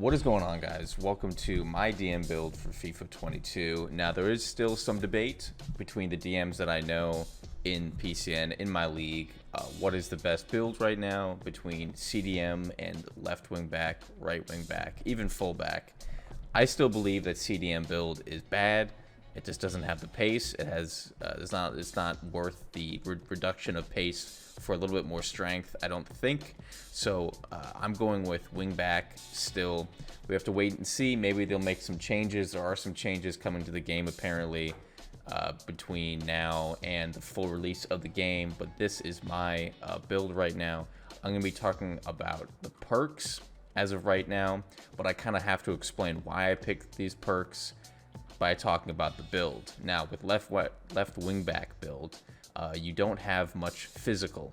What is going on, guys? Welcome to my DM build for FIFA 22. Now, there is still some debate between the DMs that I know in PCN, in my league. What is the best build right now between CDM and left wing back, right wing back, even full back? I still believe that CDM build is bad. It just doesn't have the pace. It's not worth the reduction of pace for a little bit more strength, I don't think. So I'm going with wing back still. We have to wait and see. Maybe they'll make some changes. There are some changes coming to the game apparently between now and the full release of the game. But this is my build right now. I'm going to be talking about the perks as of right now, but I kind of have to explain why I picked these perks by talking about the build. Now, with left wing back build, you don't have much physical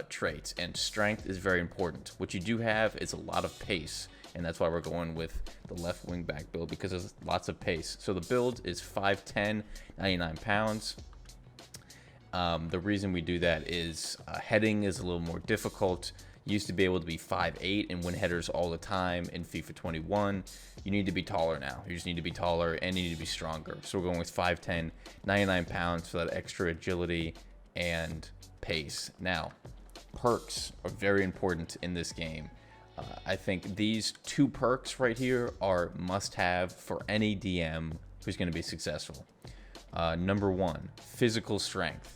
traits, and strength is very important. What you do have is a lot of pace, and that's why we're going with the left wing back build, because there's lots of pace. So the build is 5'10", 99 pounds. The reason we do that is heading is a little more difficult. You used to be able to be 5'8" and win headers all the time in FIFA 21. You need to be taller now. You just need to be taller and you need to be stronger. So we're going with 5'10", 99 pounds for that extra agility and pace. Now, perks are very important in this game. I think these two perks right here are must-have for any DM who's going to be successful. Number one, physical strength.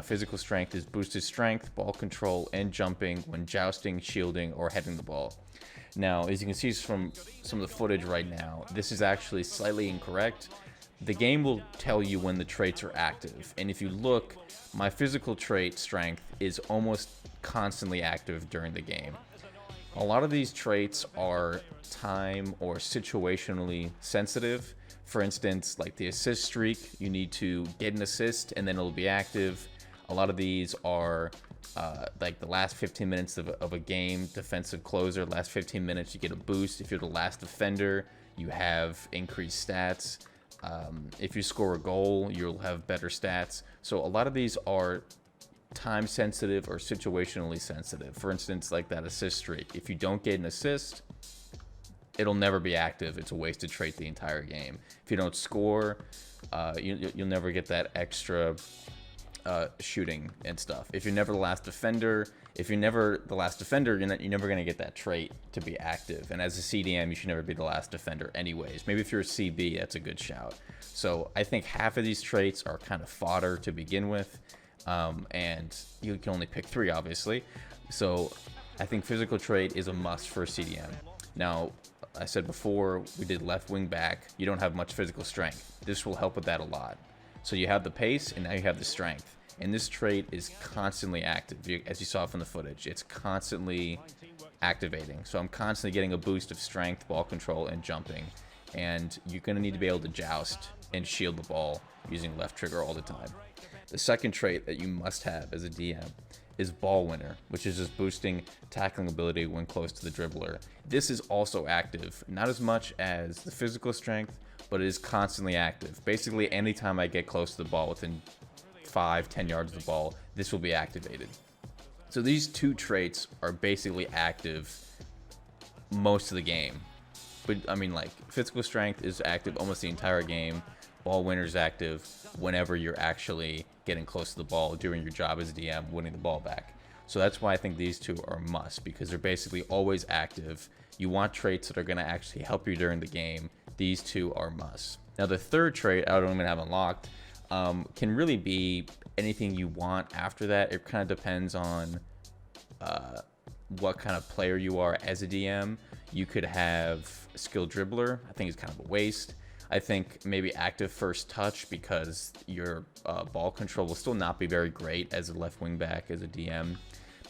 Physical strength is boosted strength, ball control, and jumping when jousting, shielding, or heading the ball. Now, as you can see from some of the footage right now, this is actually slightly incorrect. The game will tell you when the traits are active, and if you look, my physical trait strength is almost constantly active during the game. A lot of these traits are time or situationally sensitive. For instance, like the assist streak, you need to get an assist and then it'll be active. A lot of these are like the last 15 minutes of a game, defensive closer, last 15 minutes you get a boost. If you're the last defender, you have increased stats. If you score a goal, you'll have better stats. So a lot of these are time sensitive or situationally sensitive. For instance, like that assist streak. If you don't get an assist, it'll never be active. It's a wasted trait the entire game. If you don't score, you'll never get that extra shooting and stuff. If you're never the last defender, you're never going to get that trait to be active. And as a CDM, you should never be the last defender anyways. Maybe if you're a CB, that's a good shout. So I think half of these traits are kind of fodder to begin with. And you can only pick 3, obviously. So I think physical trait is a must for a CDM. Now, I said before, we did left wing back. You don't have much physical strength. This will help with that a lot. So you have the pace, and now you have the strength. And this trait is constantly active. As you saw from the footage, it's constantly activating. So I'm constantly getting a boost of strength, ball control, and jumping. And you're going to need to be able to joust and shield the ball using left trigger all the time. The second trait that you must have as a DM is ball winner, which is just boosting tackling ability when close to the dribbler. This is also active, not as much as the physical strength, but it is constantly active. Basically, anytime I get close to the ball within 5-10 yards of the ball, this will be activated. So these two traits are basically active most of the game. But I mean, like, physical strength is active almost the entire game. Ball winner is active whenever you're actually getting close to the ball, doing your job as a DM, winning the ball back. So that's why I think these two are a must, because they're basically always active. You want traits that are going to actually help you during the game. These two are must. Now, the third trait I don't even have unlocked can really be anything you want after that. It kind of depends on what kind of player you are as a DM. You could have skilled dribbler. I think it's kind of a waste. I think maybe active first touch, because your ball control will still not be very great as a left wing back as a DM.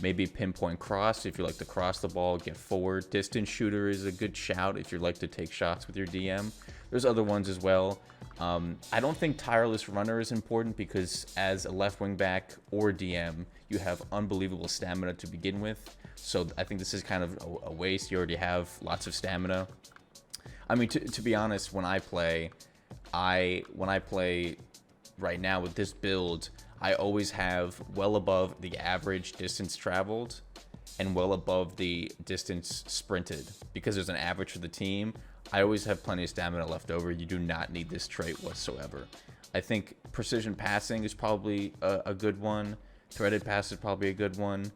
Maybe pinpoint cross if you like to cross the ball, get forward. Distance shooter is a good shout if you like to take shots with your DM. There's other ones as well. I don't think tireless runner is important, because as a left wing back or DM, you have unbelievable stamina to begin with. So I think this is kind of a waste. You already have lots of stamina. I mean, to be honest, when I play right now with this build, I always have well above the average distance traveled and well above the distance sprinted. Because there's an average for the team, I always have plenty of stamina left over. You do not need this trait whatsoever. I think precision passing is probably a good one. Threaded pass is probably a good one.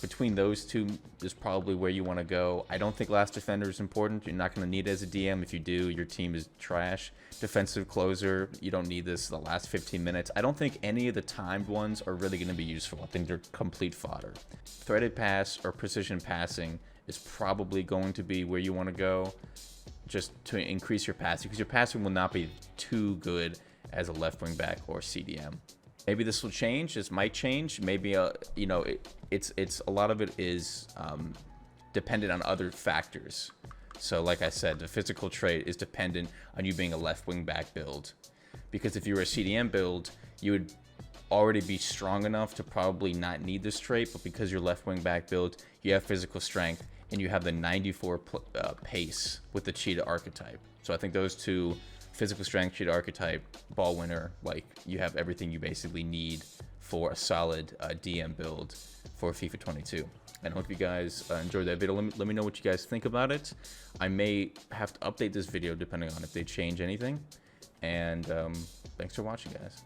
Between those two is probably where you want to go. I don't think last defender is important. You're not going to need it as a DM. If you do, your team is trash. Defensive closer, you don't need this the last 15 minutes. I don't think any of the timed ones are really going to be useful. I think they're complete fodder. Threaded pass or precision passing is probably going to be where you want to go, just to increase your passing, because your passing will not be too good as a left wing back or CDM. Maybe this will change. This might change. Maybe you know, it's a lot of it is dependent on other factors. So like I said, the physical trait is dependent on you being a left wing back build, because if you were a CDM build, you would already be strong enough to probably not need this trait, but because you're left wing back build, you have physical strength and you have the 94 pace with the cheetah archetype. So I think those two, physical strength, cheetah archetype, ball winner, like you have everything you basically need for a solid DM build for FIFA 22. And I hope you guys enjoyed that video. Let me know what you guys think about it. I may have to update this video depending on if they change anything. And thanks for watching, guys.